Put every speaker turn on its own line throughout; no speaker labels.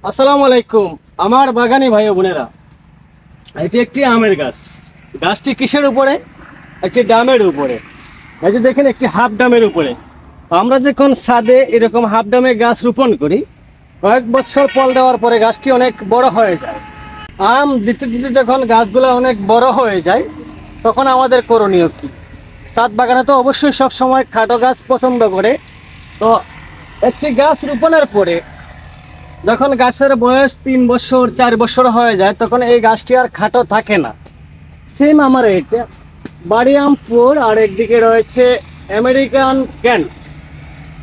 আসসালামু আলাইকুম আমার বাগানি ভাই বোনেরা। এটি একটি আমের গাছ। গাছটি কিসের উপরে? একটি ডামের উপরে। এই যে দেখেন, একটি হাফ ডামের উপরে। আমরা যখন ছাদে এরকম হাফ ডামে গাছ রোপণ করি, কয়েক বছর ফল দেওয়ার পরে গাছটি অনেক বড় হয়ে যায়। আম দিতে দিতে যখন গাছগুলো অনেক বড় হয়ে যায়, তখন আমাদের করণীয় কী? ছাদ বাগানে তো অবশ্যই সব সময় খাটো গাছ পছন্দ করে। তো একটি গাছ রোপণের পরে যখন গাছের বয়স 3 বছর 4 বছর হয়ে যায়, তখন এই গাছটি আর খাটো থাকে না। সেম আমার এটা বাড়িয়ামপুর, আর একদিকে রয়েছে আমেরিকান ক্যান্ট।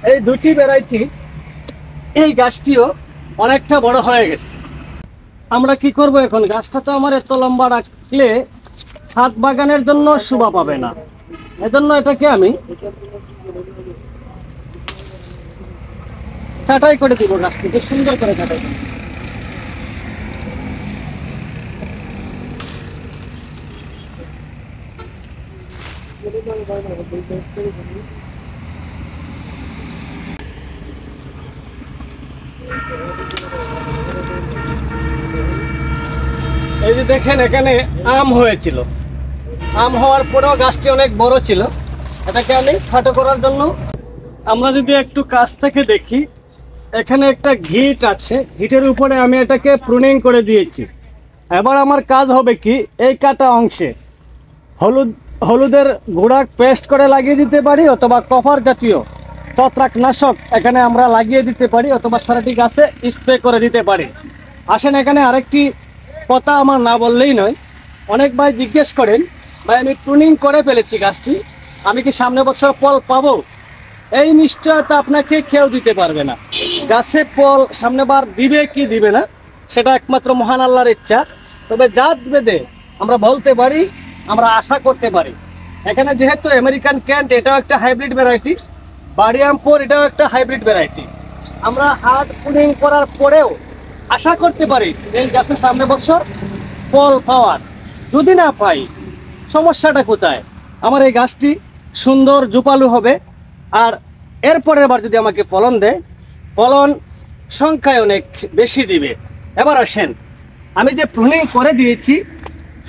এই দুটি ভ্যারাইটি। এই গাছটিও অনেকটা বড় হয়ে গেছে। আমরা কি করব এখন? গাছটা তো আমার এত লম্বা রাখলে ছাদ বাগানের জন্য শোভা পাবে না। এজন্য এটাকে আমি ছাঁটাই করে দিব। গাছটিকে সুন্দর করে ছাঁটাই করব। এই যে দেখেন, এখানে আম হয়েছিল। আম হওয়ার পরেও গাছটি অনেক বড় ছিল। এটাকে আমি খাটো করার জন্য, আমরা যদি একটু কাছ থেকে দেখি, এখানে একটা ঘিট আছে। ঘিটের উপরে আমি এটাকে প্রুনিং করে দিয়েছি। এবার আমার কাজ হবে কি, এই কাটা অংশে হলুদের গুঁড়া পেস্ট করে লাগিয়ে দিতে পারি, অথবা কভার জাতীয় ছত্রাকনাশক এখানে আমরা লাগিয়ে দিতে পারি, অথবা সারাটি গাছে স্প্রে করে দিতে পারি। আসেন, এখানে আরেকটি কথা আমার না বললেই নয়। অনেক ভাই জিজ্ঞেস করেন, ভাই আমি প্রুনিং করে ফেলেছি গাছটি, আমি কি সামনে বছর ফল পাবো? এই নিশ্চয়তা আপনাকে কেউ দিতে পারবে না। গাছে ফল সামনেবার দিবে কি দিবে না, সেটা একমাত্র মহান আল্লাহর ইচ্ছা। তবে জাত বেদে আমরা বলতে পারি, আমরা আশা করতে পারি। এখানে যেহেতু আমেরিকান ক্যান্ট এটাও একটা হাইব্রিড ভ্যারাইটি, বাড়িয়ামপুর এটাও একটা হাইব্রিড ভ্যারাইটি। আমরা হার্ড প্রুনিং করার পরেও আশা করতে পারি এই গাছের সামনে বছর ফল পাওয়ার। যদি না পাই, সমস্যাটা কোথায়? আমার এই গাছটি সুন্দর জোপালু হবে, আর এরপরের বার যদি আমাকে ফলন দেয়, ফলন সংখ্যায় অনেক বেশি দিবে। এবার আসেন, আমি যে প্রুনিং করে দিয়েছি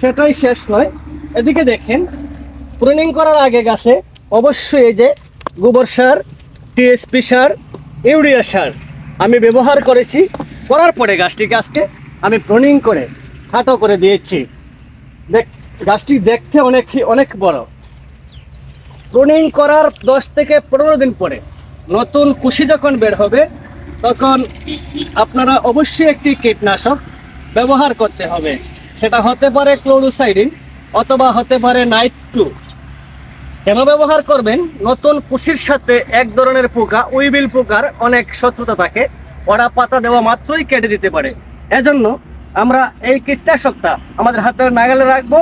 সেটাই শেষ নয়। এদিকে দেখেন, প্রুনিং করার আগে গাছে অবশ্যই এই যে গোবর সার, টিএসপি সার, ইউরিয়া সার আমি ব্যবহার করেছি। করার পরে গাছটিকে আজকে আমি প্রুনিং করে খাটো করে দিয়েছি। গাছটি দেখতে অনেক বড়। প্রুনিং করার 10 থেকে 15 দিন পরে নতুন কুশি যখন বের হবে, তখন আপনারা অবশ্যই একটি কীটনাশক ব্যবহার করতে হবে। সেটা হতে পারে ক্লোরোসাইডিন, অথবা হতে পারে নাইট 2। কেন ব্যবহার করবেন? নতুন কুশির সাথে এক ধরনের পোকা, উইবিল পোকার অনেক শত্রুতা থাকে। ওরা পাতা দেওয়া মাত্রই কেটে দিতে পারে। এজন্য আমরা এই কীটনাশকটা আমাদের হাতের নাগালে রাখবো।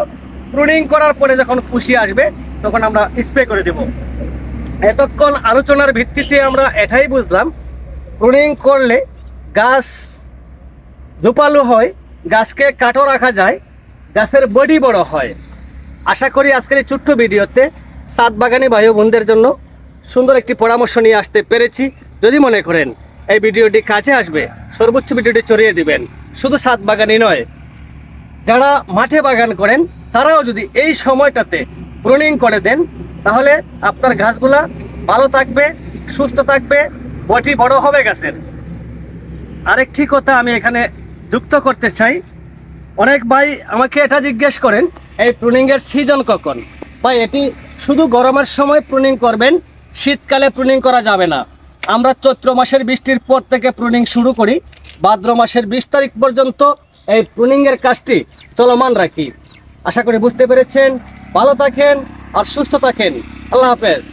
প্রুনিং করার পরে যখন কুশি আসবে, তখন আমরা স্প্রে করে দেব। এতক্ষণ আলোচনার ভিত্তিতে আমরা এটাই বুঝলাম, প্রুনিং করলে গাছ ঝোপালো হয়, গাছকে কাটো রাখা যায়, গাছের বডি বড় হয়। আশা করি আজকের এই ছোট্ট ভিডিওতে ছাদ বাগানি ভাই বোনদের জন্য সুন্দর একটি পরামর্শ নিয়ে আসতে পেরেছি। যদি মনে করেন এই ভিডিওটি কাজে আসবে, সর্বোচ্চ ভিডিওটি ছড়িয়ে দিবেন। শুধু ছাদ বাগানই নয়, যারা মাঠে বাগান করেন তারাও যদি এই সময়টাতে প্রুনিং করে দেন, তাহলে আপনার গাছগুলা ভালো থাকবে, সুস্থ থাকবে, বডি বড় হবে গাছের। আরেকটি কথা আমি এখানে যুক্ত করতে চাই। অনেক ভাই আমাকে এটা জিজ্ঞেস করেন, এই প্রুনিংয়ের সিজন কখন? ভাই, এটি শুধু গরমের সময় প্রুনিং করবেন, শীতকালে প্রুনিং করা যাবে না। আমরা চৈত্র মাসের বৃষ্টির পর থেকে প্রুনিং শুরু করি, ভাদ্র মাসের 20 তারিখ পর্যন্ত এই প্রুনিংয়ের কাজটি চলমান রাখি। আশা করি বুঝতে পেরেছেন। ভালো থাকেন আর সুস্থ থাকেন। আল্লাহ হাফেজ।